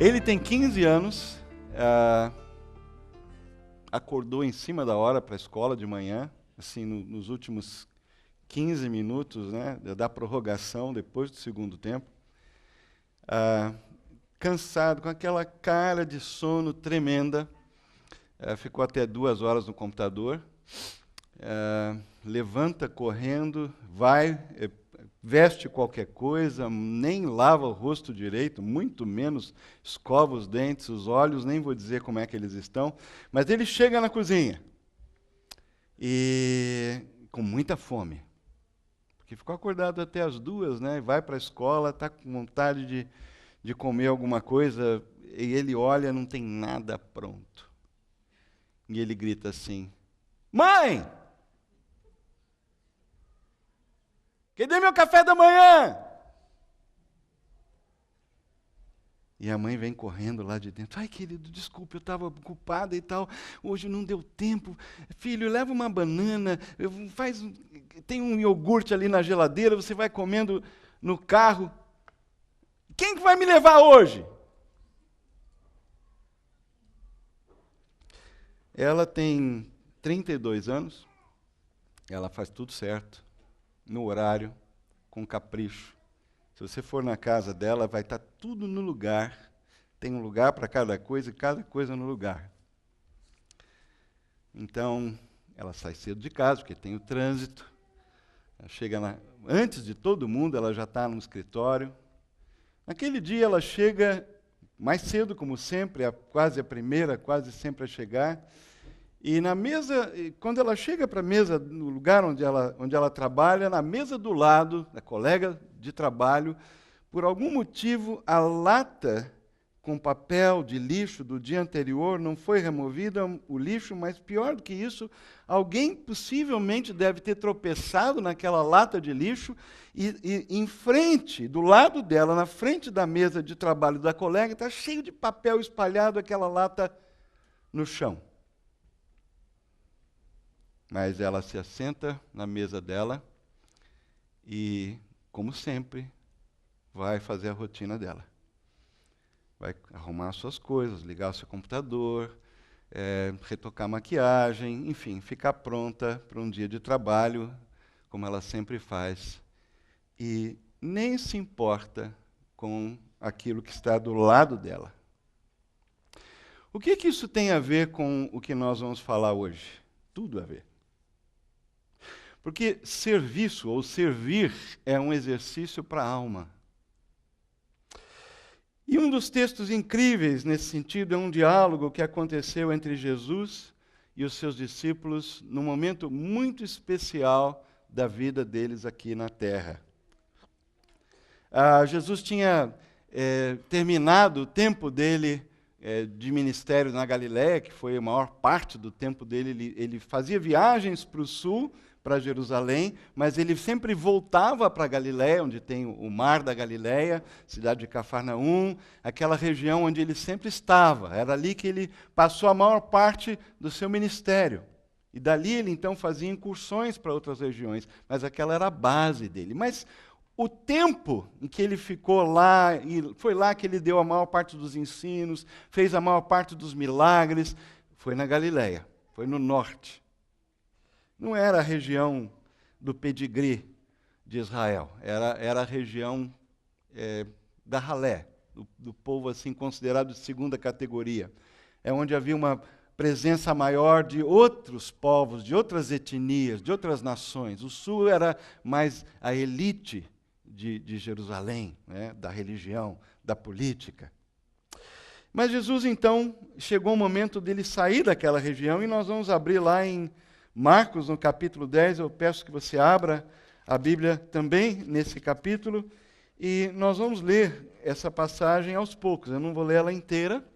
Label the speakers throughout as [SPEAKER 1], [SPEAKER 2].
[SPEAKER 1] Ele tem 15 anos, acordou em cima da hora para a escola de manhã, assim, nos últimos 15 minutos, né, da prorrogação, depois do segundo tempo. Cansado, com aquela cara de sono tremenda, ficou até 2 horas no computador, levanta correndo, vai, veste qualquer coisa, nem lava o rosto direito, muito menos escova os dentes, os olhos, nem vou dizer como é que eles estão, mas ele chega na cozinha, e com muita fome, porque ficou acordado até as 2, né, vai para a escola, está com vontade de comer alguma coisa, e ele olha, não tem nada pronto. E ele grita assim: "Mãe! Cadê meu café da manhã?" E a mãe vem correndo lá de dentro: "Ai, querido, desculpe, eu estava ocupada e tal, hoje não deu tempo. Filho, leva uma banana, tem um iogurte ali na geladeira, você vai comendo no carro. Quem que vai me levar hoje?" Ela tem 32 anos, ela faz tudo certo, no horário, com capricho. Se você for na casa dela, vai estar tudo no lugar. Tem um lugar para cada coisa e cada coisa no lugar. Então, ela sai cedo de casa, porque tem o trânsito. Ela chega antes de todo mundo, ela já está no escritório. Naquele dia, ela chega mais cedo, como sempre, quase a primeira, quase sempre a chegar. E na mesa, quando ela chega para a mesa, no lugar onde ela trabalha, na mesa do lado, da colega de trabalho, por algum motivo, a lata com papel de lixo do dia anterior não foi removida, o lixo, mas pior do que isso, alguém possivelmente deve ter tropeçado naquela lata de lixo e em frente, do lado dela, na frente da mesa de trabalho da colega, está cheio de papel espalhado, aquela lata no chão. Mas ela se assenta na mesa dela e, como sempre, vai fazer a rotina dela. Vai arrumar suas coisas, ligar o seu computador, retocar a maquiagem, enfim, ficar pronta para um dia de trabalho, como ela sempre faz. E nem se importa com aquilo que está do lado dela. O que isso tem a ver com o que nós vamos falar hoje? Tudo a ver. Porque serviço ou servir é um exercício para a alma. E um dos textos incríveis nesse sentido é um diálogo que aconteceu entre Jesus e os seus discípulos num momento muito especial da vida deles aqui na Terra. Jesus tinha terminado o tempo dele de ministério na Galiléia, que foi a maior parte do tempo dele. Ele fazia viagens para o sul, para Jerusalém, mas ele sempre voltava para a Galiléia, onde tem o mar da Galiléia, cidade de Cafarnaum, aquela região onde ele sempre estava. Era ali que ele passou a maior parte do seu ministério. E dali ele então fazia incursões para outras regiões, mas aquela era a base dele. Mas o tempo em que ele ficou lá, e foi lá que ele deu a maior parte dos ensinos, fez a maior parte dos milagres, foi na Galiléia, foi no norte. Não era a região do pedigree de Israel, era a região da ralé, do povo assim considerado de segunda categoria. É onde havia uma presença maior de outros povos, de outras etnias, de outras nações. O sul era mais a elite de Jerusalém, né, da religião, da política. Mas Jesus, então, chegou o momento dele sair daquela região, e nós vamos abrir lá em Marcos, no capítulo 10, eu peço que você abra a Bíblia também nesse capítulo, e nós vamos ler essa passagem aos poucos. Eu não vou ler ela inteira,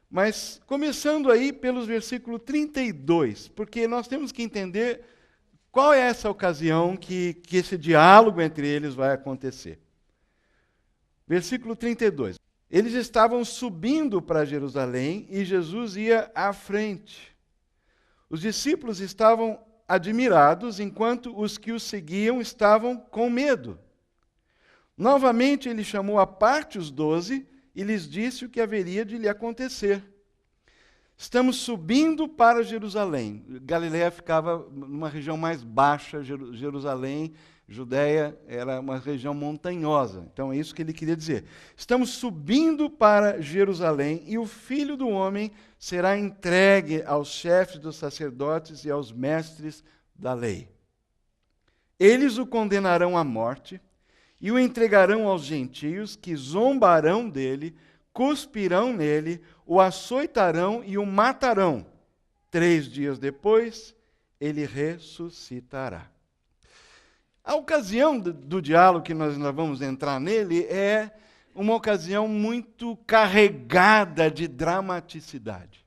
[SPEAKER 1] mas começando aí pelos versículos 32, porque nós temos que entender qual é essa ocasião que esse diálogo entre eles vai acontecer. Versículo 32. Eles estavam subindo para Jerusalém e Jesus ia à frente. Os discípulos estavam admirados, enquanto os que o seguiam estavam com medo. Novamente ele chamou à parte os 12 e lhes disse o que haveria de lhe acontecer. Estamos subindo para Jerusalém. Galileia ficava numa região mais baixa, Jerusalém, Judéia era uma região montanhosa. Então é isso que ele queria dizer. Estamos subindo para Jerusalém e o Filho do Homem será entregue aos chefes dos sacerdotes e aos mestres da lei. Eles o condenarão à morte e o entregarão aos gentios, que zombarão dele, cuspirão nele, o açoitarão e o matarão. 3 dias depois, ele ressuscitará. A ocasião do diálogo que nós vamos entrar nele é uma ocasião muito carregada de dramaticidade.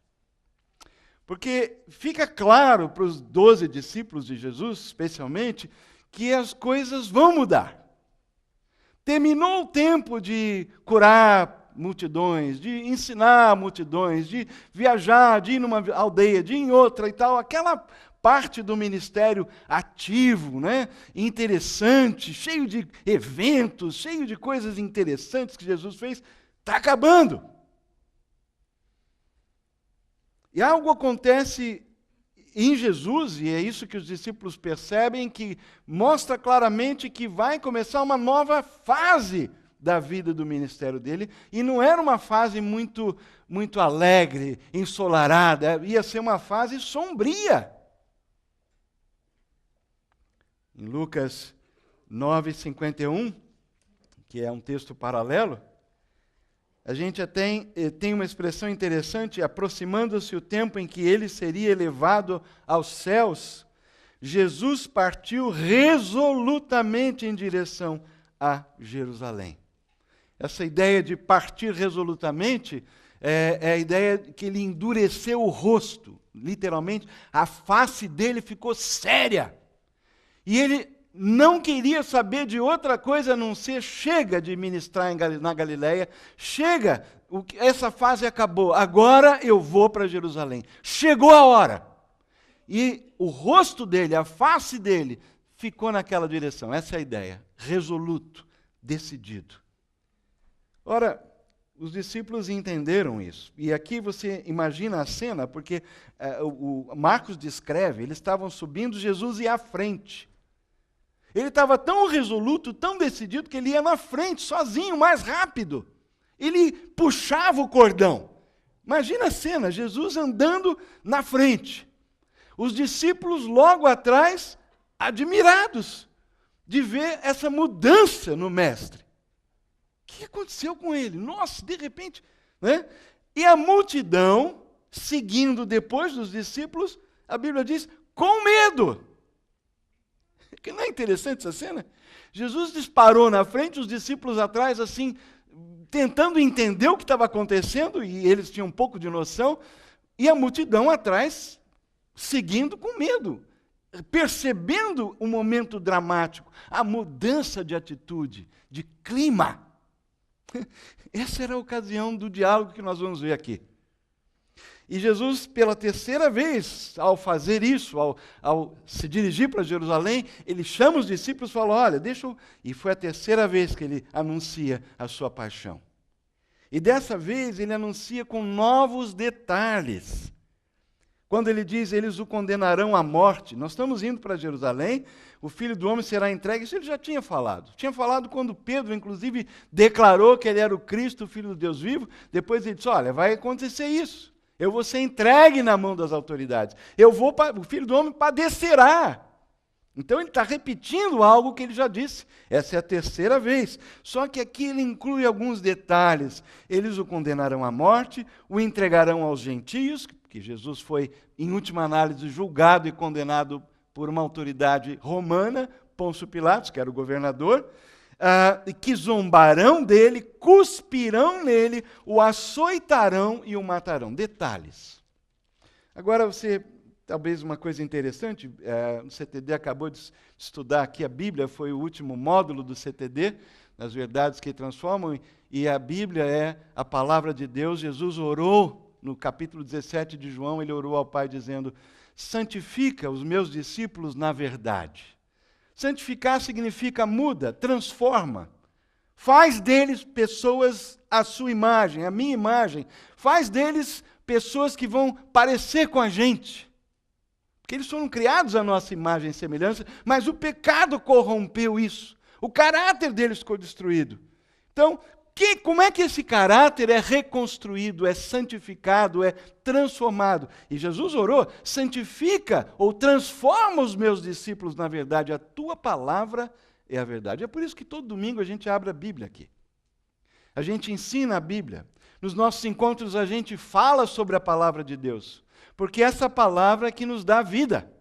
[SPEAKER 1] Porque fica claro para os 12 discípulos de Jesus, especialmente, que as coisas vão mudar. Terminou o tempo de curar multidões, de ensinar multidões, de viajar, de ir numa aldeia, de ir em outra e tal. Aquela parte do ministério ativo, né? Interessante, cheio de eventos, cheio de coisas interessantes que Jesus fez, está acabando. E algo acontece em Jesus, e é isso que os discípulos percebem, que mostra claramente que vai começar uma nova fase da vida do ministério dele, e não era uma fase muito alegre, ensolarada, ia ser uma fase sombria. Em Lucas 9:51, que é um texto paralelo, a gente tem uma expressão interessante: aproximando-se o tempo em que ele seria elevado aos céus, Jesus partiu resolutamente em direção a Jerusalém. Essa ideia de partir resolutamente é a ideia que ele endureceu o rosto, literalmente, a face dele ficou séria. E ele não queria saber de outra coisa a não ser: chega de ministrar na Galileia, chega, essa fase acabou, agora eu vou para Jerusalém. Chegou a hora. E o rosto dele, a face dele, ficou naquela direção. Essa é a ideia, resoluto, decidido. Ora, os discípulos entenderam isso. E aqui você imagina a cena, porque o Marcos descreve, eles estavam subindo, Jesus ia à frente. Ele estava tão resoluto, tão decidido, que ele ia na frente, sozinho, mais rápido. Ele puxava o cordão. Imagina a cena, Jesus andando na frente. Os discípulos logo atrás, admirados de ver essa mudança no mestre. O que aconteceu com ele? Nossa, de repente, né? E a multidão, seguindo depois dos discípulos, a Bíblia diz, com medo. Que não é interessante essa cena? Jesus disparou na frente, os discípulos atrás, assim, tentando entender o que estava acontecendo, e eles tinham um pouco de noção, e a multidão atrás, seguindo com medo, percebendo o momento dramático, a mudança de atitude, de clima. Essa era a ocasião do diálogo que nós vamos ver aqui. E Jesus, pela terceira vez, ao fazer isso, ao se dirigir para Jerusalém, ele chama os discípulos e fala, olha, deixa eu... E foi a terceira vez que ele anuncia a sua paixão. E dessa vez ele anuncia com novos detalhes. Quando ele diz, eles o condenarão à morte, nós estamos indo para Jerusalém, o Filho do Homem será entregue, isso ele já tinha falado. Tinha falado quando Pedro, inclusive, declarou que ele era o Cristo, o Filho do Deus vivo, depois ele disse, olha, vai acontecer isso. Eu vou ser entregue na mão das autoridades. O Filho do Homem padecerá. Então ele está repetindo algo que ele já disse. Essa é a terceira vez. Só que aqui ele inclui alguns detalhes. Eles o condenarão à morte, o entregarão aos gentios, que Jesus foi, em última análise, julgado e condenado por uma autoridade romana, Pôncio Pilatos, que era o governador, que zombarão dele, cuspirão nele, o açoitarão e o matarão. Detalhes. Agora talvez uma coisa interessante, o CTD acabou de estudar aqui a Bíblia, foi o último módulo do CTD, nas verdades que transformam, e a Bíblia é a palavra de Deus. Jesus orou, no capítulo 17 de João, ele orou ao Pai dizendo, santifica os meus discípulos na verdade. Santificar significa muda, transforma. Faz deles pessoas à sua imagem, à minha imagem. Faz deles pessoas que vão parecer com a gente. Porque eles foram criados à nossa imagem e semelhança, mas o pecado corrompeu isso. O caráter deles ficou destruído. Então, como é que esse caráter é reconstruído, é santificado, é transformado? E Jesus orou: santifica ou transforma os meus discípulos na verdade. A tua palavra é a verdade. É por isso que todo domingo a gente abre a Bíblia aqui. A gente ensina a Bíblia. Nos nossos encontros a gente fala sobre a palavra de Deus. Porque essa palavra é que nos dá vida.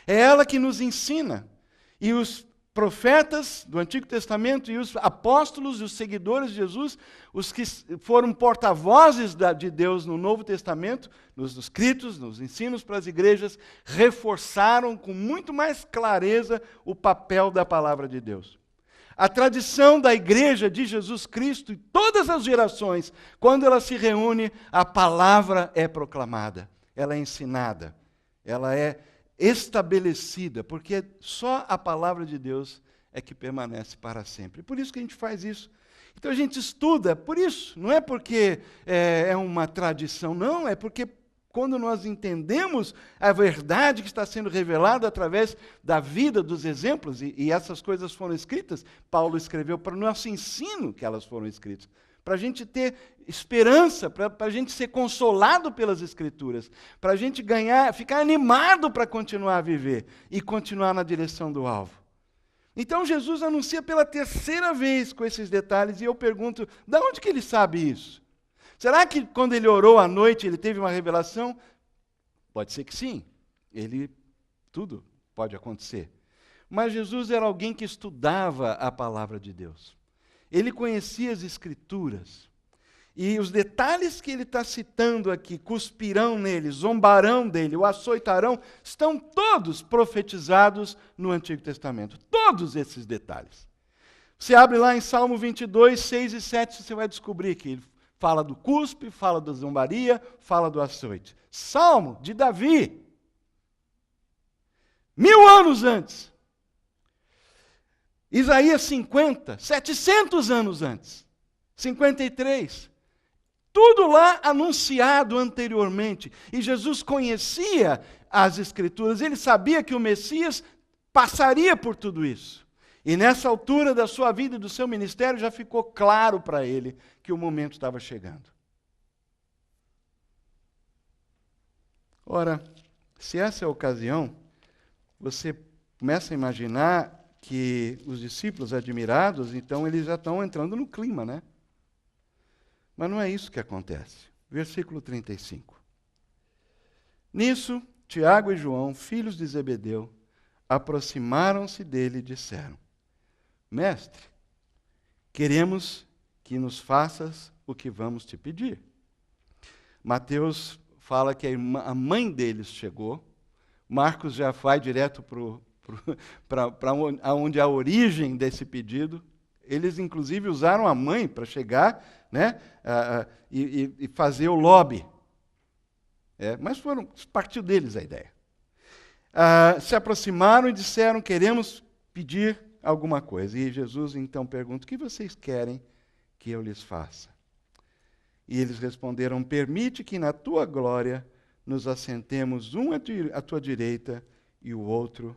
[SPEAKER 1] É ela que nos ensina. E os profetas do Antigo Testamento e os apóstolos e os seguidores de Jesus, os que foram porta-vozes de Deus no Novo Testamento, nos escritos, nos ensinos para as igrejas, reforçaram com muito mais clareza o papel da palavra de Deus. A tradição da igreja de Jesus Cristo, em todas as gerações, quando ela se reúne, a palavra é proclamada, ela é ensinada, ela é estabelecida, porque só a palavra de Deus é que permanece para sempre. Por isso que a gente faz isso. Então a gente estuda por isso, não é porque é uma tradição, não, é porque quando nós entendemos a verdade que está sendo revelada através da vida, dos exemplos, e essas coisas foram escritas, Paulo escreveu para o nosso ensino que elas foram escritas, para a gente ter esperança, para a gente ser consolado pelas Escrituras, para a gente ficar animado para continuar a viver e continuar na direção do alvo. Então Jesus anuncia pela terceira vez com esses detalhes, e eu pergunto, de onde que ele sabe isso? Será que quando ele orou à noite ele teve uma revelação? Pode ser que sim, tudo pode acontecer. Mas Jesus era alguém que estudava a palavra de Deus. Ele conhecia as Escrituras. E os detalhes que ele está citando aqui, cuspirão nele, zombarão dele, o açoitarão, estão todos profetizados no Antigo Testamento. Todos esses detalhes. Você abre lá em Salmo 22, 6 e 7, você vai descobrir que ele fala do cuspe, fala da zombaria, fala do açoite. Salmo de Davi. 1000 anos antes. Isaías 50, 700 anos antes. 53. Tudo lá anunciado anteriormente. E Jesus conhecia as Escrituras, ele sabia que o Messias passaria por tudo isso. E nessa altura da sua vida e do seu ministério já ficou claro para ele que o momento estava chegando. Ora, se essa é a ocasião, você começa a imaginar que os discípulos admirados, então eles já estão entrando no clima, né? Mas não é isso que acontece. Versículo 35. Nisso, Tiago e João, filhos de Zebedeu, aproximaram-se dele e disseram: Mestre, queremos que nos faças o que vamos te pedir. Mateus fala que a mãe deles chegou. Marcos já vai direto para onde a origem desse pedido. Eles, inclusive, usaram a mãe para chegar, né, e fazer o lobby. Mas partiu deles a ideia. Se aproximaram e disseram: queremos pedir alguma coisa. E Jesus então pergunta: o que vocês querem que eu lhes faça? E eles responderam: permite que na tua glória nos assentemos um à tua direita e o outro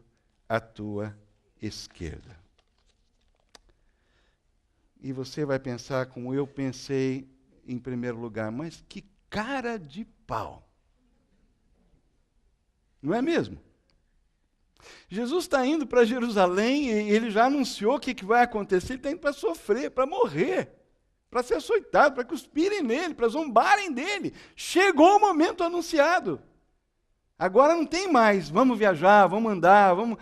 [SPEAKER 1] à tua esquerda. E você vai pensar como eu pensei em primeiro lugar: mas que cara de pau! Não é mesmo? Jesus está indo para Jerusalém e ele já anunciou o que vai acontecer. Ele está indo para sofrer, para morrer, para ser açoitado, para cuspirem nele, para zombarem dele. Chegou o momento anunciado. Agora não tem mais, vamos viajar, vamos andar, vamos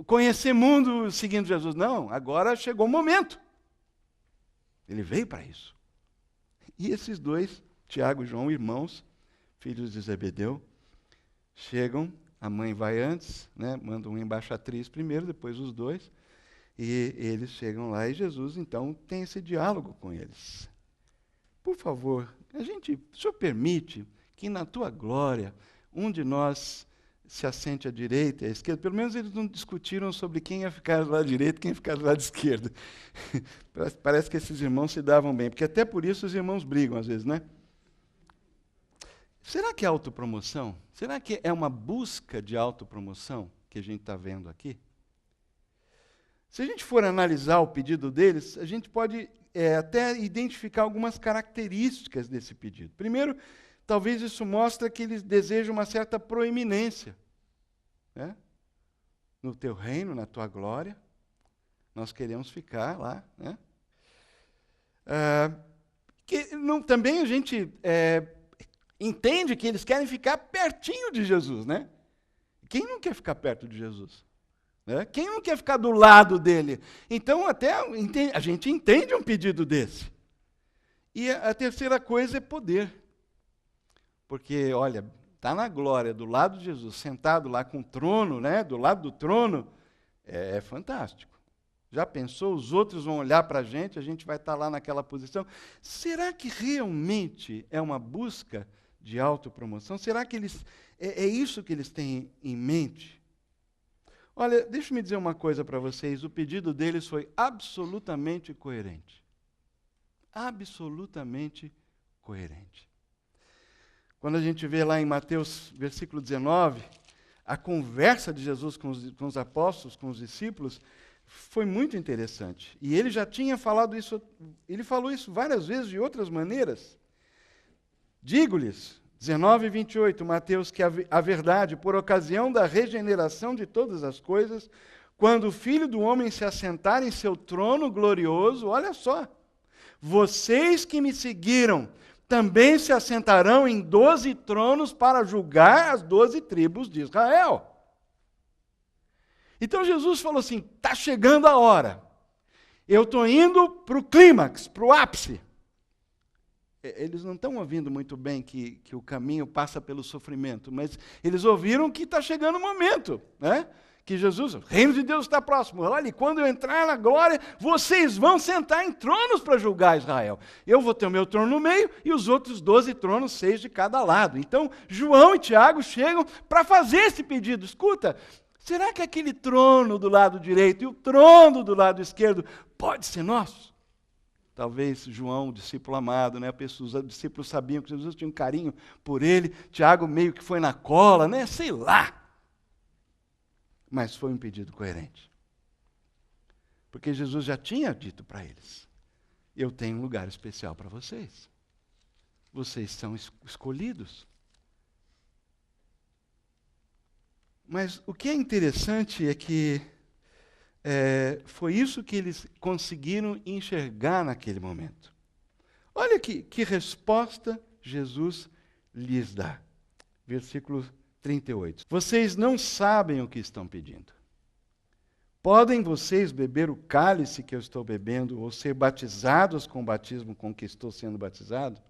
[SPEAKER 1] conhecer mundo seguindo Jesus. Não, agora chegou o momento. Ele veio para isso. E esses dois, Tiago e João, irmãos, filhos de Zebedeu, chegam. A mãe vai antes, né, manda uma embaixatriz primeiro, depois os dois, e eles chegam lá e Jesus, então, tem esse diálogo com eles. Por favor, o senhor permite que na tua glória, um de nós se assente à direita e à esquerda. Pelo menos eles não discutiram sobre quem ia ficar do lado direito e quem ia ficar do lado esquerdo. Parece que esses irmãos se davam bem, porque até por isso os irmãos brigam às vezes, né? Será que é autopromoção? Será que é uma busca de autopromoção que a gente está vendo aqui? Se a gente for analisar o pedido deles, a gente pode até identificar algumas características desse pedido. Primeiro, talvez isso mostre que eles desejam uma certa proeminência, né? No teu reino, na tua glória, nós queremos ficar lá, né? Também a gente entende que eles querem ficar pertinho de Jesus, né? Quem não quer ficar perto de Jesus? Né? Quem não quer ficar do lado dele? Então, até a gente entende um pedido desse. E a terceira coisa é poder. Porque, olha, está na glória, do lado de Jesus, sentado lá com o trono, né? Do lado do trono, é fantástico. Já pensou? Os outros vão olhar para a gente vai estar lá naquela posição. Será que realmente é uma busca de autopromoção? Será que é isso que eles têm em mente? Olha, deixa-me dizer uma coisa para vocês. O pedido deles foi absolutamente coerente. Absolutamente coerente. Quando a gente vê lá em Mateus, versículo 19, a conversa de Jesus com os apóstolos, com os discípulos, foi muito interessante. E ele já tinha falado isso, ele falou isso várias vezes de outras maneiras. Digo-lhes, 19 e 28, Mateus, que a verdade, por ocasião da regeneração de todas as coisas, quando o Filho do Homem se assentar em seu trono glorioso, olha só, vocês que me seguiram também se assentarão em 12 tronos para julgar as 12 tribos de Israel. Então Jesus falou assim, está chegando a hora, eu estou indo para o clímax, para o ápice. Eles não estão ouvindo muito bem que o caminho passa pelo sofrimento, mas eles ouviram que está chegando o momento, né? Que Jesus, o reino de Deus está próximo. Olha, e quando eu entrar na glória, vocês vão sentar em tronos para julgar Israel. Eu vou ter o meu trono no meio e os outros 12 tronos, 6 de cada lado. Então, João e Tiago chegam para fazer esse pedido. Escuta, será que aquele trono do lado direito e o trono do lado esquerdo pode ser nosso? Talvez João, o discípulo amado, né? Os discípulos sabiam que Jesus tinha um carinho por ele, Tiago meio que foi na cola, né? Sei lá. Mas foi um pedido coerente. Porque Jesus já tinha dito para eles, eu tenho um lugar especial para vocês. Vocês são escolhidos. Mas o que é interessante é que foi isso que eles conseguiram enxergar naquele momento. Olha que resposta Jesus lhes dá. Versículo 38. Vocês não sabem o que estão pedindo. Podem vocês beber o cálice que eu estou bebendo ou ser batizados com o batismo com que estou sendo batizado?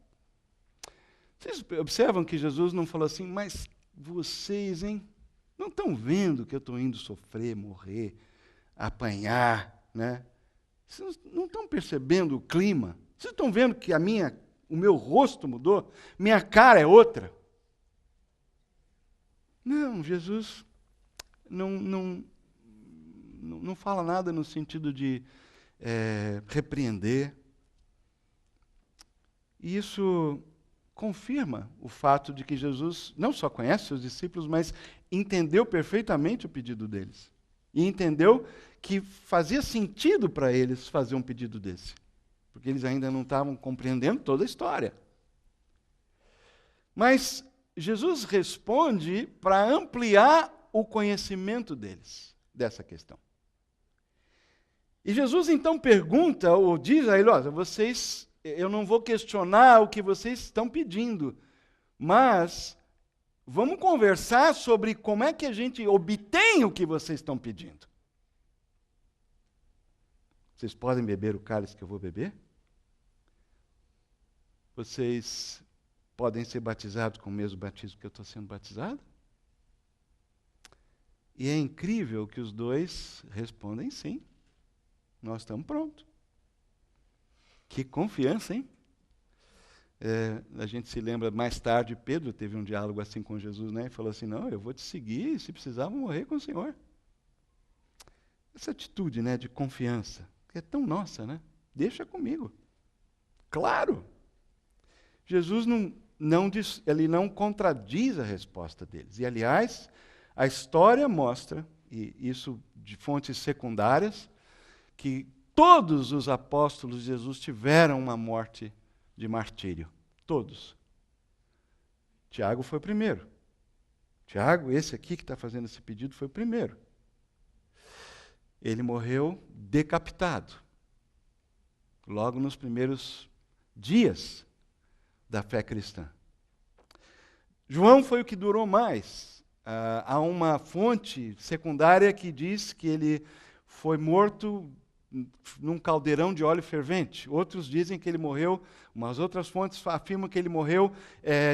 [SPEAKER 1] Vocês observam que Jesus não falou assim, mas vocês, hein? Não estão vendo que eu estou indo sofrer, morrer, apanhar, né? Vocês não estão percebendo o clima? Vocês estão vendo que o meu rosto mudou? Minha cara é outra? Não, Jesus não fala nada no sentido de repreender. E isso confirma o fato de que Jesus não só conhece seus discípulos, mas entendeu perfeitamente o pedido deles. E entendeu que fazia sentido para eles fazer um pedido desse. Porque eles ainda não estavam compreendendo toda a história. Mas Jesus responde para ampliar o conhecimento deles, dessa questão. E Jesus então pergunta, ou diz a ele, olha, eu não vou questionar o que vocês estão pedindo, mas vamos conversar sobre como é que a gente obtém o que vocês estão pedindo. Vocês podem beber o cálice que eu vou beber? Vocês podem ser batizados com o mesmo batismo que eu estou sendo batizado? E é incrível que os dois respondem sim. Nós estamos prontos. Que confiança, hein? A gente se lembra mais tarde, Pedro teve um diálogo assim com Jesus, né? E falou assim, não, eu vou te seguir, se precisar, vou morrer com o Senhor. Essa atitude, né, de confiança, que é tão nossa, né? Deixa comigo. Claro. Jesus ele não contradiz a resposta deles. E, aliás, a história mostra, e isso de fontes secundárias, que todos os apóstolos de Jesus tiveram uma morte de martírio. Todos. Tiago foi o primeiro. Tiago, esse aqui que está fazendo esse pedido, foi o primeiro. Ele morreu decapitado. Logo nos primeiros dias da fé cristã. João foi o que durou mais. Há uma fonte secundária que diz que ele foi morto num caldeirão de óleo fervente. Outros dizem que ele morreu, umas outras fontes afirmam que ele morreu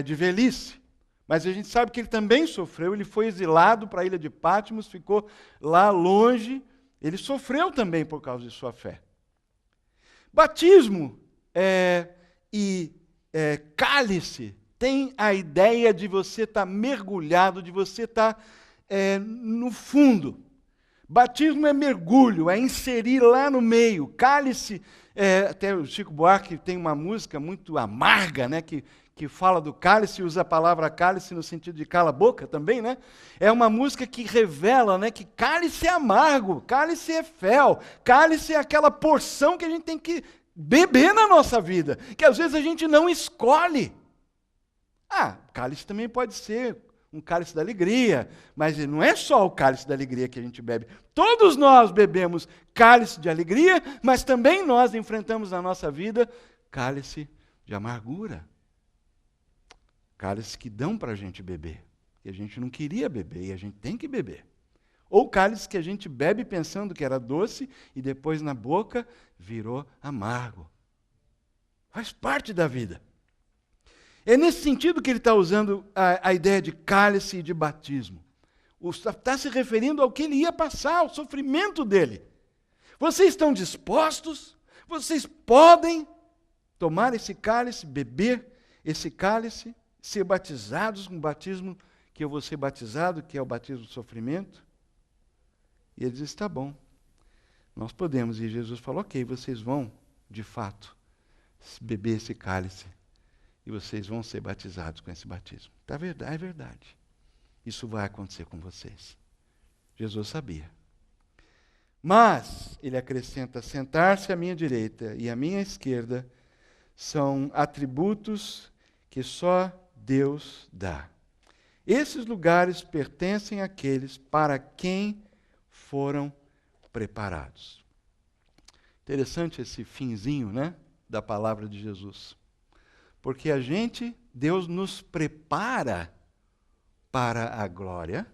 [SPEAKER 1] de velhice. Mas a gente sabe que ele também sofreu, ele foi exilado para a ilha de Patmos, ficou lá longe, ele sofreu também por causa de sua fé. Batismo e cálice tem a ideia de você estar mergulhado, de você estar no fundo. Batismo é mergulho, é inserir lá no meio. Cálice, até o Chico Buarque tem uma música muito amarga, né, que fala do cálice, usa a palavra cálice no sentido de cala a boca também, né? É uma música que revela, né, que cálice é amargo, cálice é fel, cálice é aquela porção que a gente tem que beber na nossa vida, que às vezes a gente não escolhe. Cálice também pode ser um cálice da alegria, mas não é só o cálice da alegria que a gente bebe. Todos nós bebemos cálice de alegria, mas também nós enfrentamos na nossa vida cálice de amargura. Cálices que dão para a gente beber, e a gente não queria beber, e a gente tem que beber. Ou cálices que a gente bebe pensando que era doce, e depois na boca virou amargo. Faz parte da vida. É nesse sentido que ele está usando a ideia de cálice e de batismo. Está se referindo ao que ele ia passar, ao sofrimento dele. Vocês estão dispostos? Vocês podem tomar esse cálice, beber esse cálice, ser batizados com o batismo que eu vou ser batizado, que é o batismo do sofrimento? E ele diz, está bom, nós podemos. E Jesus falou, ok, vocês vão, de fato, beber esse cálice. E vocês vão ser batizados com esse batismo. É verdade. Isso vai acontecer com vocês. Jesus sabia. Mas, ele acrescenta, sentar-se à minha direita e à minha esquerda são atributos que só Deus dá. Esses lugares pertencem àqueles para quem foram preparados. Interessante esse finzinho, né, da palavra de Jesus. Porque Deus nos prepara para a glória,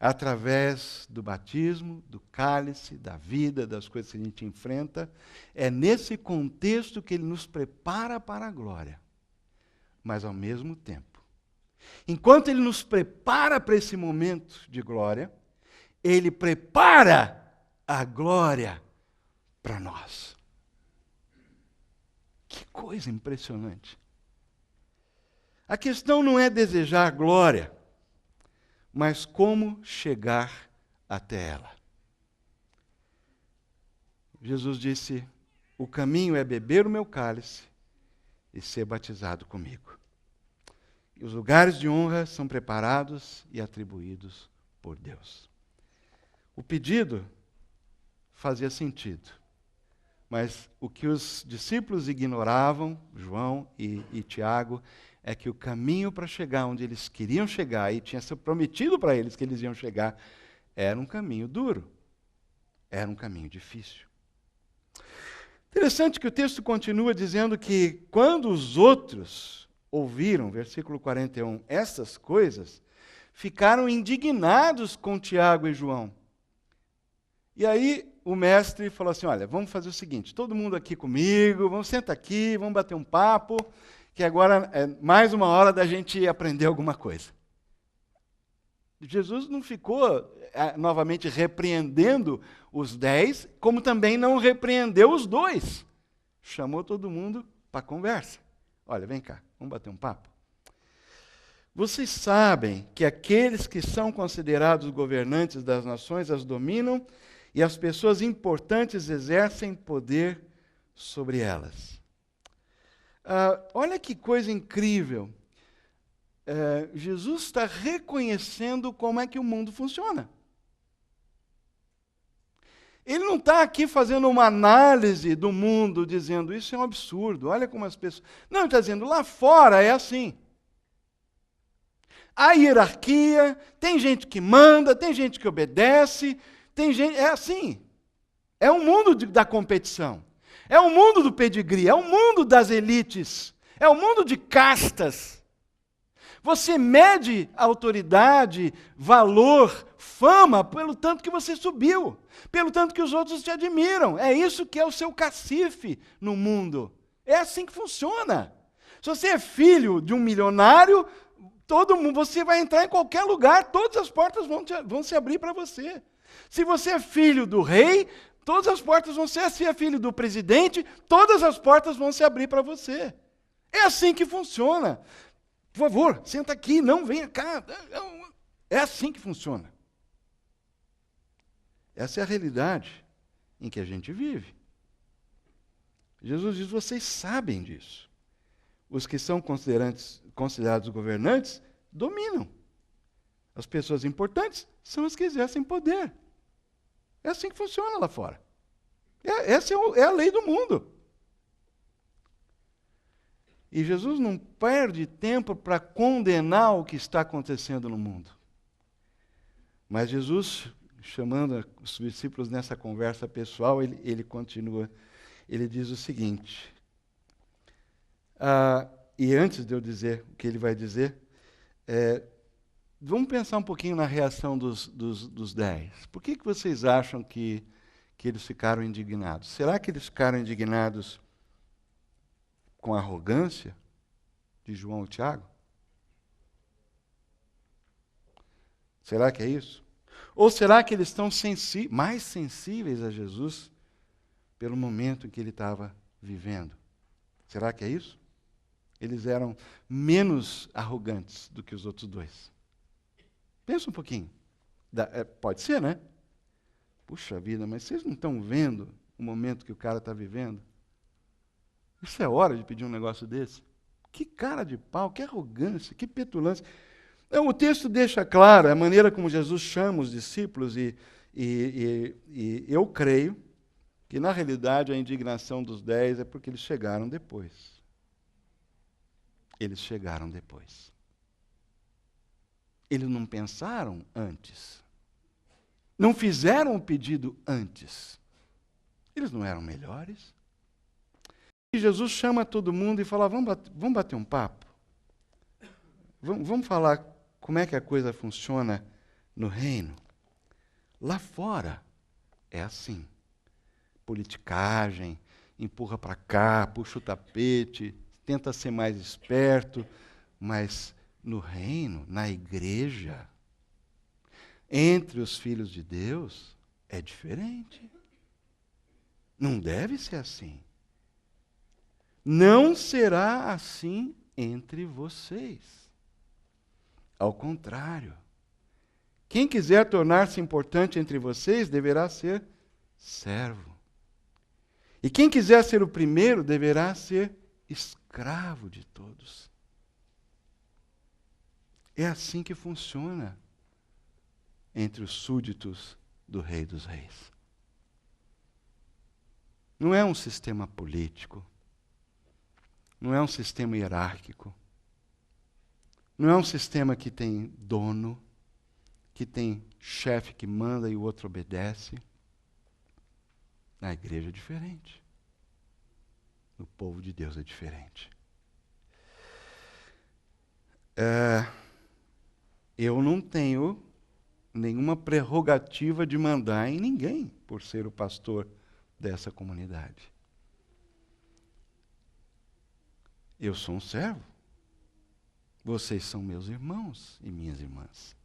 [SPEAKER 1] através do batismo, do cálice, da vida, das coisas que a gente enfrenta. É nesse contexto que Ele nos prepara para a glória. Mas, ao mesmo tempo, enquanto Ele nos prepara para esse momento de glória, Ele prepara a glória para nós. Que coisa impressionante. A questão não é desejar glória, mas como chegar até ela. Jesus disse, o caminho é beber o meu cálice e ser batizado comigo. E os lugares de honra são preparados e atribuídos por Deus. O pedido fazia sentido. Mas o que os discípulos ignoravam, João e Tiago, é que o caminho para chegar onde eles queriam chegar, e tinha sido prometido para eles que eles iam chegar, era um caminho duro. Era um caminho difícil. Interessante que o texto continua dizendo que quando os outros ouviram, versículo 41, essas coisas, ficaram indignados com Tiago e João. E aí o mestre falou assim, olha, vamos fazer o seguinte, todo mundo aqui comigo, vamos sentar aqui, vamos bater um papo, que agora é mais uma hora da gente aprender alguma coisa. Jesus não ficou novamente repreendendo os 10, como também não repreendeu os 2. Chamou todo mundo para a conversa. Olha, vem cá, vamos bater um papo. Vocês sabem que aqueles que são considerados governantes das nações as dominam e as pessoas importantes exercem poder sobre elas. Olha que coisa incrível. Jesus está reconhecendo como é que o mundo funciona. Ele não está aqui fazendo uma análise do mundo, dizendo isso é um absurdo, olha como as pessoas... Não, ele está dizendo, lá fora é assim. Há hierarquia, tem gente que manda, tem gente que obedece, tem gente... É assim. É o mundo da competição. É o mundo do pedigree, é o mundo das elites, é o mundo de castas. Você mede autoridade, valor, fama, pelo tanto que você subiu, pelo tanto que os outros te admiram. É isso que é o seu cacife no mundo. É assim que funciona. Se você é filho de um milionário, todo mundo, você vai entrar em qualquer lugar, todas as portas vão se abrir para você. Se você é filho do rei, todas as portas vão ser. Se é filho do presidente, todas as portas vão se abrir para você. É assim que funciona. Por favor, senta aqui, não venha cá. É assim que funciona. Essa é a realidade em que a gente vive. Jesus diz, vocês sabem disso. Os que são considerados governantes dominam. As pessoas importantes são as que exercem poder. É assim que funciona lá fora. Essa é a lei do mundo. E Jesus não perde tempo para condenar o que está acontecendo no mundo. Mas Jesus, chamando os discípulos nessa conversa pessoal, ele continua, ele diz o seguinte, e antes de eu dizer o que ele vai dizer, vamos pensar um pouquinho na reação dos 10. Por que vocês acham que eles ficaram indignados? Será que eles ficaram indignados com a arrogância de João e Tiago? Será que é isso? Ou será que eles estão mais sensíveis a Jesus pelo momento em que ele estava vivendo? Será que é isso? Eles eram menos arrogantes do que os outros dois. Pensa um pouquinho. Pode ser, né? Puxa vida, mas vocês não estão vendo o momento que o cara está vivendo? Isso é hora de pedir um negócio desse? Que cara de pau, que arrogância, que petulância. O texto deixa claro a maneira como Jesus chama os discípulos e eu creio que, na realidade, a indignação dos 10 é porque eles chegaram depois. Eles chegaram depois. Eles não pensaram antes. Não fizeram o pedido antes. Eles não eram melhores. E Jesus chama todo mundo e fala, vamos bater um papo? Vamos falar como é que a coisa funciona no reino? Lá fora é assim. Politicagem, empurra para cá, puxa o tapete, tenta ser mais esperto, mas no reino, na igreja, entre os filhos de Deus, é diferente. Não deve ser assim. Não será assim entre vocês. Ao contrário. Quem quiser tornar-se importante entre vocês deverá ser servo. E quem quiser ser o primeiro deverá ser escravo de todos. É assim que funciona entre os súditos do Rei dos Reis. Não é um sistema político. Não é um sistema hierárquico. Não é um sistema que tem dono, que tem chefe que manda e o outro obedece. Na igreja é diferente. No povo de Deus é diferente. Eu não tenho nenhuma prerrogativa de mandar em ninguém por ser o pastor dessa comunidade. Eu sou um servo. Vocês são meus irmãos e minhas irmãs.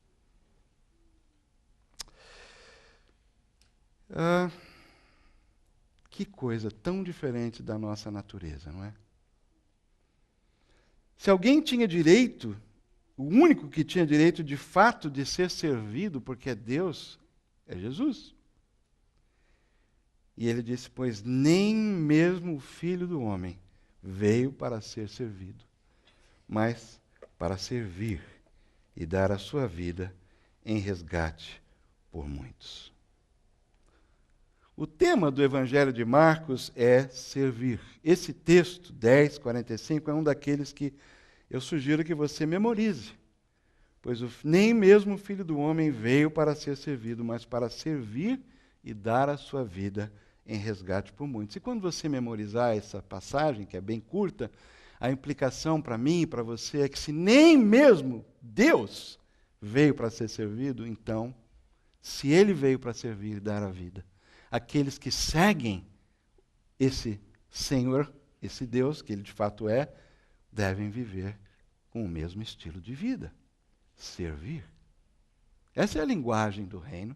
[SPEAKER 1] Que coisa tão diferente da nossa natureza, não é? Se alguém tinha direito, o único que tinha direito de fato de ser servido, porque é Deus, é Jesus. E ele disse: pois nem mesmo o Filho do Homem veio para ser servido, mas para servir e dar a sua vida em resgate por muitos. O tema do Evangelho de Marcos é servir. Esse texto, 10:45, é um daqueles que eu sugiro que você memorize. Pois nem mesmo o Filho do Homem veio para ser servido, mas para servir e dar a sua vida em resgate por muitos. E quando você memorizar essa passagem, que é bem curta, a implicação para mim e para você é que se nem mesmo Deus veio para ser servido, então, se Ele veio para servir e dar a vida, aqueles que seguem esse Senhor, esse Deus, que Ele de fato é, devem viver com o mesmo estilo de vida. Servir. Essa é a linguagem do reino.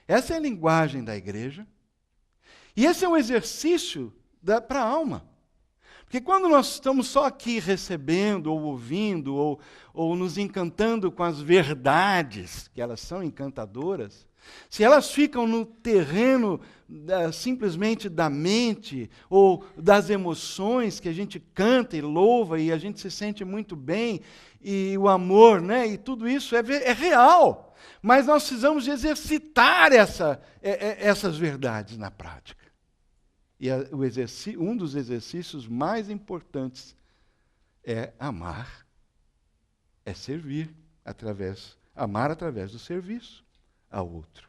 [SPEAKER 1] Essa é a linguagem da igreja. E esse é um exercício para a alma. Porque quando nós estamos só aqui recebendo, ou ouvindo, ou nos encantando com as verdades, que elas são encantadoras, se elas ficam no terreno simplesmente da mente, ou das emoções que a gente canta e louva, e a gente se sente muito bem, e o amor, né, e tudo isso é real. Mas nós precisamos de exercitar essas verdades na prática. E um dos exercícios mais importantes é amar, é servir, amar através do serviço ao outro.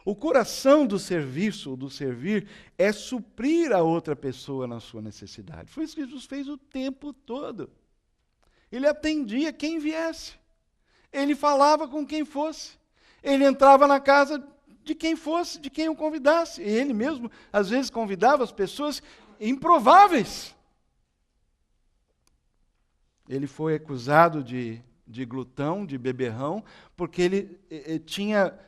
[SPEAKER 1] O coração do serviço, do servir, é suprir a outra pessoa na sua necessidade. Foi isso que Jesus fez o tempo todo. Ele atendia quem viesse. Ele falava com quem fosse. Ele entrava na casa de quem fosse, de quem o convidasse. E ele mesmo, às vezes, convidava as pessoas improváveis. Ele foi acusado de glutão, de beberrão, porque ele tinha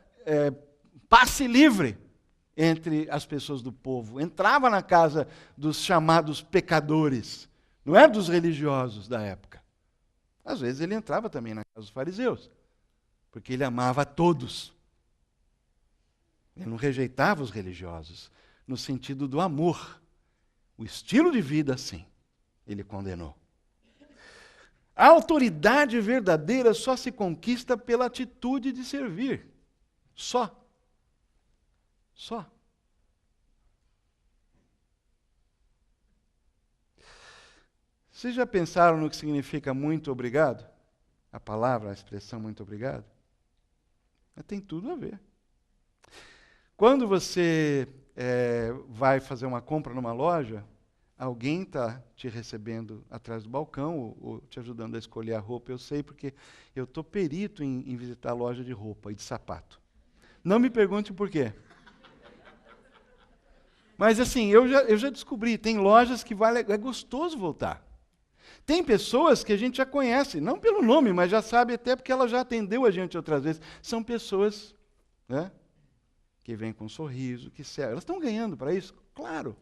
[SPEAKER 1] passe livre entre as pessoas do povo. Entrava na casa dos chamados pecadores, não é dos religiosos da época. Às vezes ele entrava também na casa dos fariseus, porque ele amava a todos. Ele não rejeitava os religiosos, no sentido do amor. O estilo de vida, sim, ele condenou. A autoridade verdadeira só se conquista pela atitude de servir. Só. Vocês já pensaram no que significa muito obrigado? A palavra, a expressão muito obrigado? Mas tem tudo a ver. Quando você vai fazer uma compra numa loja, alguém está te recebendo atrás do balcão ou te ajudando a escolher a roupa. Eu sei porque eu estou perito em visitar a loja de roupa e de sapato. Não me pergunte por quê. Mas assim, eu já descobri, tem lojas que é gostoso voltar. Tem pessoas que a gente já conhece, não pelo nome, mas já sabe até porque ela já atendeu a gente outras vezes. São pessoas, né, que vêm com um sorriso, que servem. Elas estão ganhando para isso? Claro,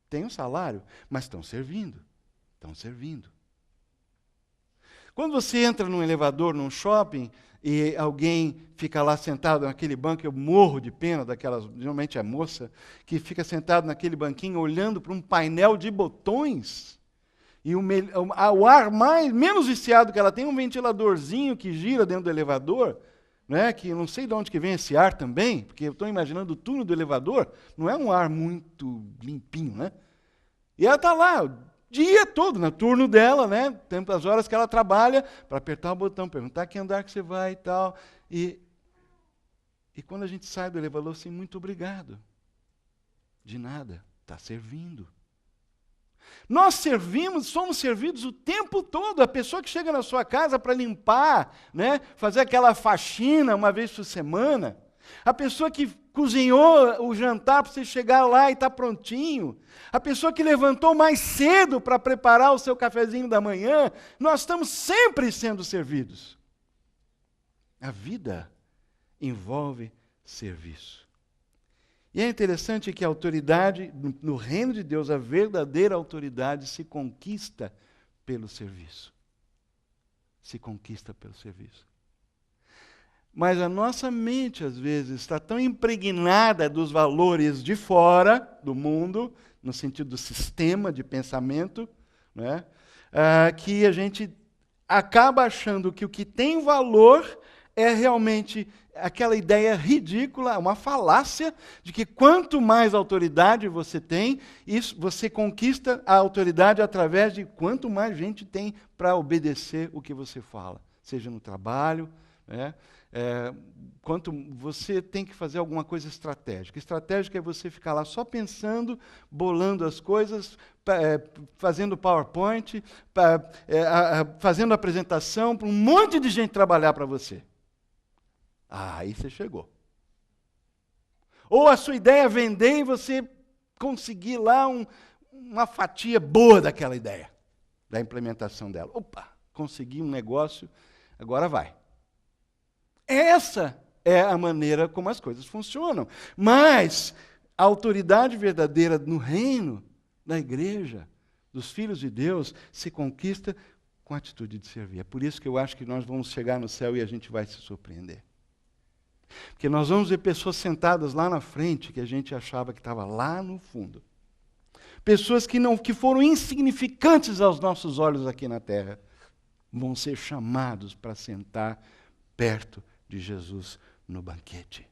[SPEAKER 1] tem um salário, mas estão servindo. Quando você entra num elevador, num shopping, e alguém fica lá sentado naquele banco, eu morro de pena daquelas, geralmente é moça, que fica sentado naquele banquinho olhando para um painel de botões, e o ar menos viciado que ela tem, um ventiladorzinho que gira dentro do elevador, né, que eu não sei de onde que vem esse ar também, porque eu estou imaginando o túnel do elevador, não é um ar muito limpinho, né? E ela está lá o dia todo, no turno dela, né, tantas horas que ela trabalha, para apertar o botão, perguntar que andar que você vai e tal. E quando a gente sai do elevador assim, muito obrigado. De nada, está servindo. Nós somos servidos o tempo todo. A pessoa que chega na sua casa para limpar, né, fazer aquela faxina uma vez por semana, a pessoa que cozinhou o jantar para você chegar lá e estar prontinho, a pessoa que levantou mais cedo para preparar o seu cafezinho da manhã, nós estamos sempre sendo servidos. A vida envolve serviço. E é interessante que a autoridade, no reino de Deus, a verdadeira autoridade se conquista pelo serviço. se conquista pelo serviço. Mas a nossa mente, às vezes, está tão impregnada dos valores de fora do mundo, no sentido do sistema de pensamento, né, que a gente acaba achando que o que tem valor é realmente aquela ideia ridícula, uma falácia, de que quanto mais autoridade você tem, isso, você conquista a autoridade através de quanto mais gente tem para obedecer o que você fala, seja no trabalho, né? Quanto você tem que fazer alguma coisa estratégica. Estratégica é você ficar lá só pensando, bolando as coisas, fazendo PowerPoint, fazendo apresentação para um monte de gente trabalhar para você. Aí você chegou. Ou a sua ideia é vender e você conseguir lá uma fatia boa daquela ideia, da implementação dela. Opa, consegui um negócio, agora vai. Essa é a maneira como as coisas funcionam. Mas a autoridade verdadeira no reino, na igreja, dos filhos de Deus, se conquista com a atitude de servir. É por isso que eu acho que nós vamos chegar no céu e a gente vai se surpreender. Porque nós vamos ver pessoas sentadas lá na frente que a gente achava que estava lá no fundo. Pessoas que foram insignificantes aos nossos olhos aqui na terra, vão ser chamados para sentar perto de Jesus no banquete.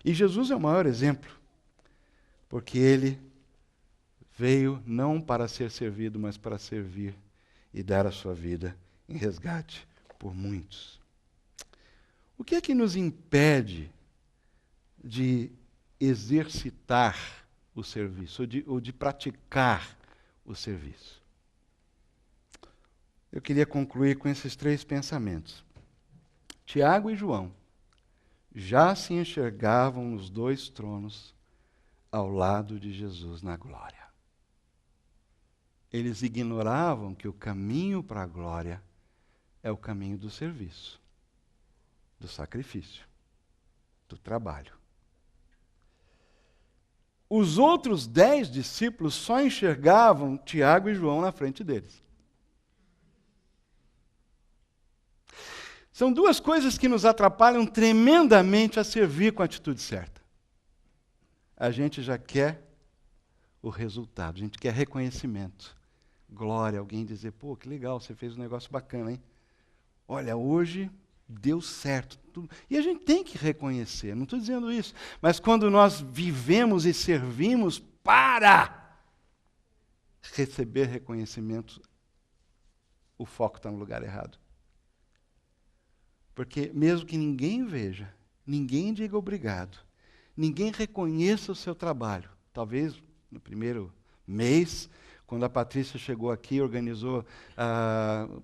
[SPEAKER 1] E Jesus é o maior exemplo, porque ele veio não para ser servido, mas para servir e dar a sua vida em resgate por muitos. O que é que nos impede de exercitar o serviço, ou de praticar o serviço? Eu queria concluir com esses 3 pensamentos. Tiago e João já se enxergavam nos 2 tronos ao lado de Jesus na glória. Eles ignoravam que o caminho para a glória é o caminho do serviço, do sacrifício, do trabalho. Os outros 10 discípulos só enxergavam Tiago e João na frente deles. São 2 coisas que nos atrapalham tremendamente a servir com a atitude certa. A gente já quer o resultado, a gente quer reconhecimento, glória, alguém dizer, pô, que legal, você fez um negócio bacana, hein? Olha, hoje deu certo. Tudo. E a gente tem que reconhecer, não estou dizendo isso, mas quando nós vivemos e servimos para receber reconhecimento, o foco está no lugar errado. Porque mesmo que ninguém veja, ninguém diga obrigado, ninguém reconheça o seu trabalho, talvez no primeiro mês, quando a Patrícia chegou aqui, organizou,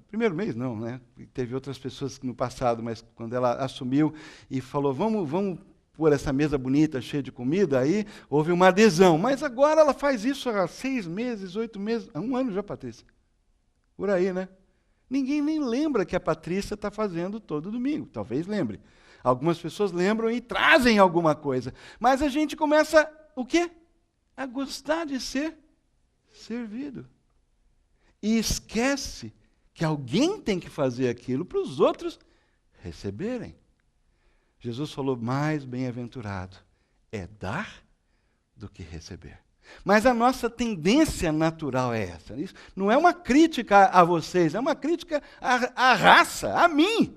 [SPEAKER 1] primeiro mês não, né? Teve outras pessoas no passado, mas quando ela assumiu e falou, vamos pôr essa mesa bonita, cheia de comida, aí houve uma adesão. Mas agora ela faz isso há 6 meses, 8 meses, há 1 ano já, Patrícia. Por aí, né? Ninguém nem lembra que a Patrícia está fazendo todo domingo. Talvez lembre. Algumas pessoas lembram e trazem alguma coisa. Mas a gente começa, o quê? A gostar de ser servido. E esquece que alguém tem que fazer aquilo para os outros receberem. Jesus falou, mais bem-aventurado é dar do que receber. Mas a nossa tendência natural é essa. Isso não é uma crítica a vocês, é uma crítica à raça, a mim.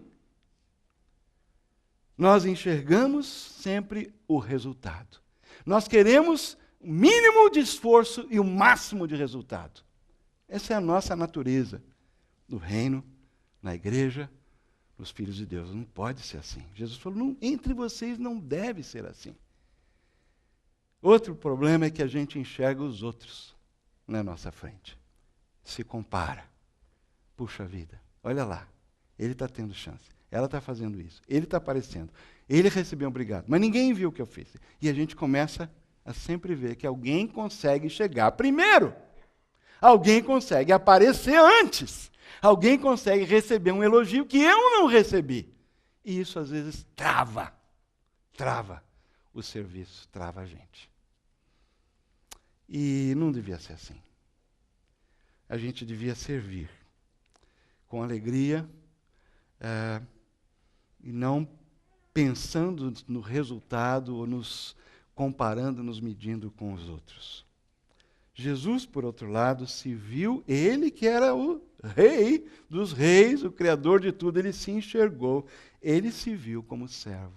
[SPEAKER 1] Nós enxergamos sempre o resultado. Nós queremos o mínimo de esforço e o máximo de resultado. Essa é a nossa natureza no reino, na igreja, nos filhos de Deus. Não pode ser assim. Jesus falou, não, entre vocês não deve ser assim. Outro problema é que a gente enxerga os outros na nossa frente. Se compara. Puxa vida, olha lá, ele está tendo chance, ela está fazendo isso, ele está aparecendo, ele recebeu um obrigado, mas ninguém viu o que eu fiz. E a gente começa a sempre ver que alguém consegue chegar primeiro. Alguém consegue aparecer antes. Alguém consegue receber um elogio que eu não recebi. E isso às vezes trava o serviço, trava a gente. E não devia ser assim. a gente devia servir com alegria, e não pensando no resultado ou nos comparando, nos medindo com os outros. Jesus, por outro lado, se viu, ele que era o rei dos reis, o criador de tudo, ele se enxergou, ele se viu como servo.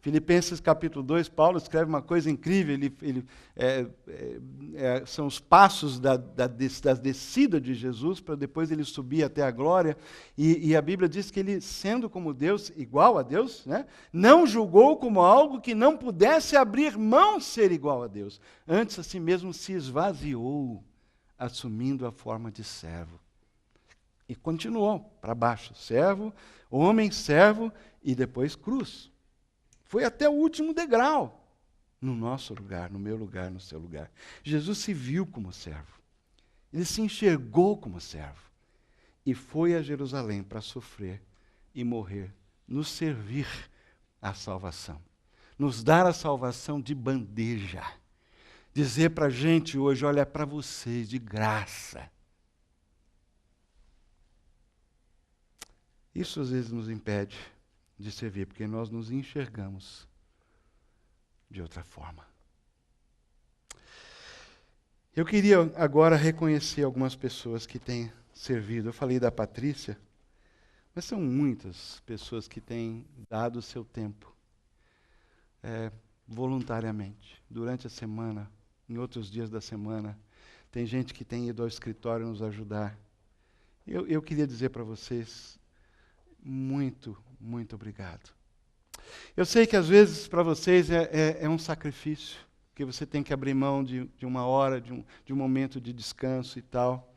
[SPEAKER 1] Filipenses capítulo 2, Paulo escreve uma coisa incrível, são os passos da descida de Jesus, para depois ele subir até a glória, e a Bíblia diz que ele, sendo como Deus, igual a Deus, né, não julgou como algo que não pudesse abrir mão ser igual a Deus. Antes, a si mesmo se esvaziou, assumindo a forma de servo. E continuou para baixo, servo, homem, servo, e depois cruz. Foi até o último degrau, no nosso lugar, no meu lugar, no seu lugar. Jesus se viu como servo. Ele se enxergou como servo. E foi a Jerusalém para sofrer e morrer, nos servir a salvação. Nos dar a salvação de bandeja. Dizer para a gente hoje, olha, para vocês, de graça. Isso às vezes nos impede de servir, porque nós nos enxergamos de outra forma. Eu queria agora reconhecer algumas pessoas que têm servido. Eu falei da Patrícia, mas são muitas pessoas que têm dado o seu tempo voluntariamente, durante a semana, em outros dias da semana. Tem gente que tem ido ao escritório nos ajudar. Eu queria dizer para vocês, muito, muito obrigado. Eu sei que às vezes para vocês é um sacrifício, que você tem que abrir mão de uma hora, de um momento de descanso e tal,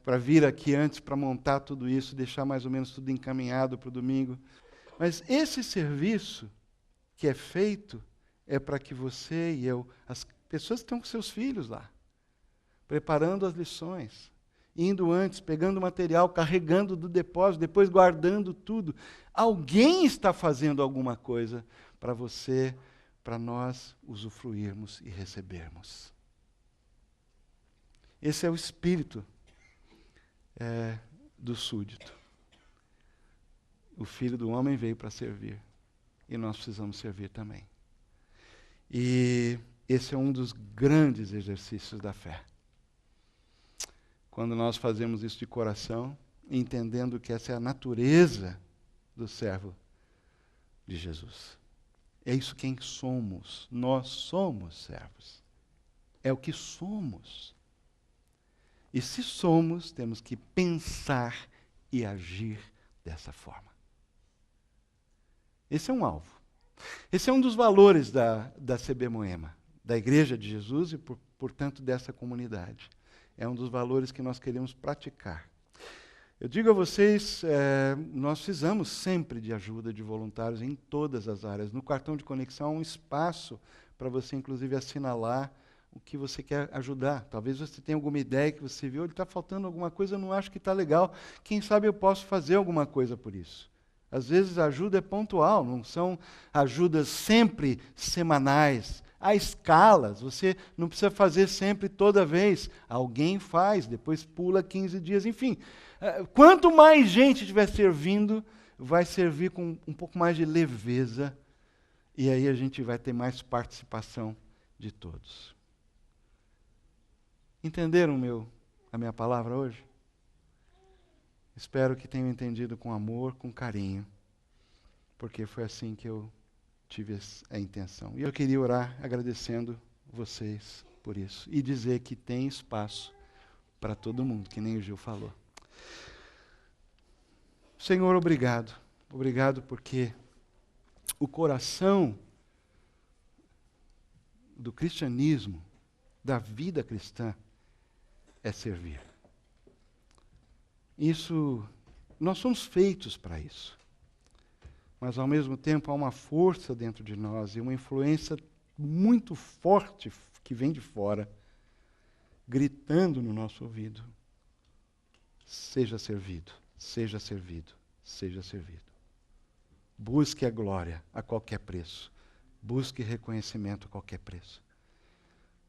[SPEAKER 1] para vir aqui antes para montar tudo isso, deixar mais ou menos tudo encaminhado para o domingo. Mas esse serviço que é feito é para que você e eu, as pessoas que estão com seus filhos lá, preparando as lições, indo antes, pegando o material, carregando do depósito, depois guardando tudo. Alguém está fazendo alguma coisa para você, para nós usufruirmos e recebermos. Esse é o espírito do súdito. O Filho do Homem veio para servir, e nós precisamos servir também. E esse é um dos grandes exercícios da fé. Quando nós fazemos isso de coração, entendendo que essa é a natureza do servo de Jesus. É isso quem somos. Nós somos servos. É o que somos. E se somos, temos que pensar e agir dessa forma. Esse é um alvo. Esse é um dos valores da CB Moema, da Igreja de Jesus e, portanto, dessa comunidade. É um dos valores que nós queremos praticar. Eu digo a vocês, nós precisamos sempre de ajuda de voluntários em todas as áreas. No cartão de conexão há um espaço para você, inclusive, assinalar o que você quer ajudar. Talvez você tenha alguma ideia que você viu, está faltando alguma coisa, eu não acho que está legal. Quem sabe eu posso fazer alguma coisa por isso. Às vezes a ajuda é pontual, não são ajudas sempre semanais. Há escalas, você não precisa fazer sempre, toda vez. Alguém faz, depois pula 15 dias, enfim. Quanto mais gente estiver servindo, vai servir com um pouco mais de leveza, e aí a gente vai ter mais participação de todos. Entenderam a minha palavra hoje? Espero que tenham entendido com amor, com carinho, porque foi assim que eu tive a intenção. E eu queria orar agradecendo vocês por isso. E dizer que tem espaço para todo mundo, que nem o Gil falou. Senhor, obrigado. Obrigado porque o coração do cristianismo, da vida cristã, é servir. Isso, nós somos feitos para isso. Mas, ao mesmo tempo, há uma força dentro de nós e uma influência muito forte que vem de fora, gritando no nosso ouvido: seja servido, seja servido, seja servido. Busque a glória a qualquer preço. Busque reconhecimento a qualquer preço.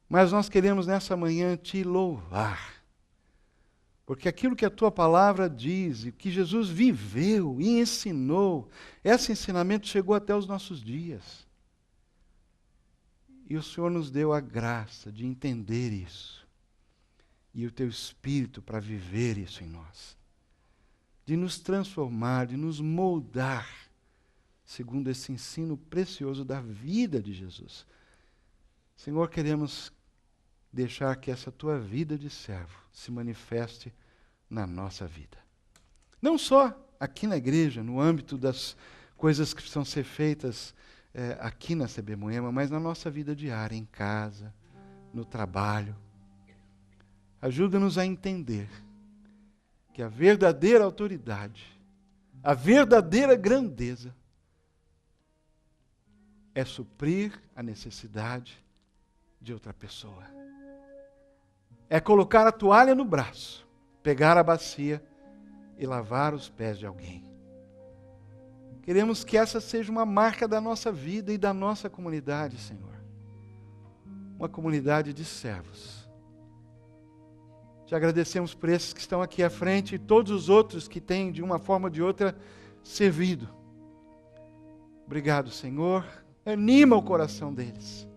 [SPEAKER 1] Mas nós queremos, nessa manhã, te louvar Porque aquilo que a tua palavra diz, e que Jesus viveu e ensinou, esse ensinamento chegou até os nossos dias. E o Senhor nos deu a graça de entender isso. E o teu Espírito para viver isso em nós. De nos transformar, de nos moldar, segundo esse ensino precioso da vida de Jesus. Senhor, queremos deixar que essa tua vida de servo se manifeste na nossa vida. Não só aqui na igreja, no âmbito das coisas que precisam ser feitas aqui na CB Moema, mas na nossa vida diária, em casa, no trabalho. Ajuda-nos a entender que a verdadeira autoridade, a verdadeira grandeza é suprir a necessidade de outra pessoa. É colocar a toalha no braço, pegar a bacia e lavar os pés de alguém. Queremos que essa seja uma marca da nossa vida e da nossa comunidade, Senhor. Uma comunidade de servos. Te agradecemos por esses que estão aqui à frente e todos os outros que têm, de uma forma ou de outra, servido. Obrigado, Senhor. Anima o coração deles.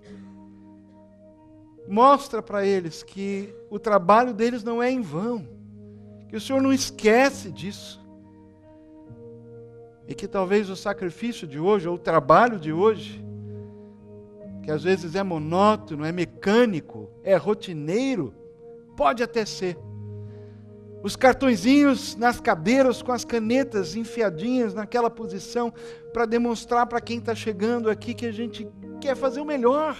[SPEAKER 1] Mostra para eles que o trabalho deles não é em vão, que o Senhor não esquece disso, e que talvez o sacrifício de hoje, ou o trabalho de hoje, que às vezes é monótono, é mecânico, é rotineiro, pode até ser. Os cartõezinhos nas cadeiras com as canetas enfiadinhas naquela posição, para demonstrar para quem está chegando aqui que a gente quer fazer o melhor,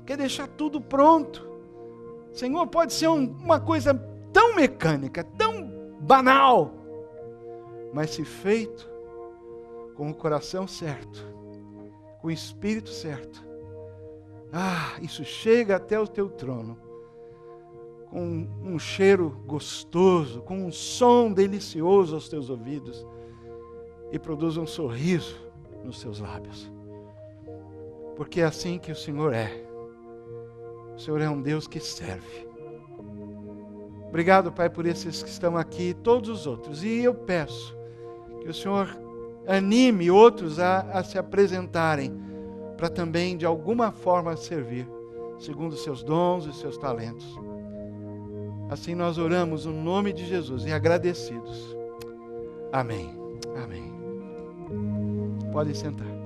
[SPEAKER 1] quer deixar tudo pronto. Senhor, pode ser uma coisa tão mecânica, tão banal, mas se feito com o coração certo, com o espírito certo, isso chega até o teu trono, com um cheiro gostoso, com um som delicioso aos teus ouvidos, e produz um sorriso nos seus lábios. Porque é assim que o Senhor é. O Senhor é um Deus que serve. Obrigado, Pai, por esses que estão aqui e todos os outros. E eu peço que o Senhor anime outros a se apresentarem, para também, de alguma forma, servir, segundo os seus dons e seus talentos. Assim nós oramos no nome de Jesus e agradecidos. Amém. Amém. Podem sentar.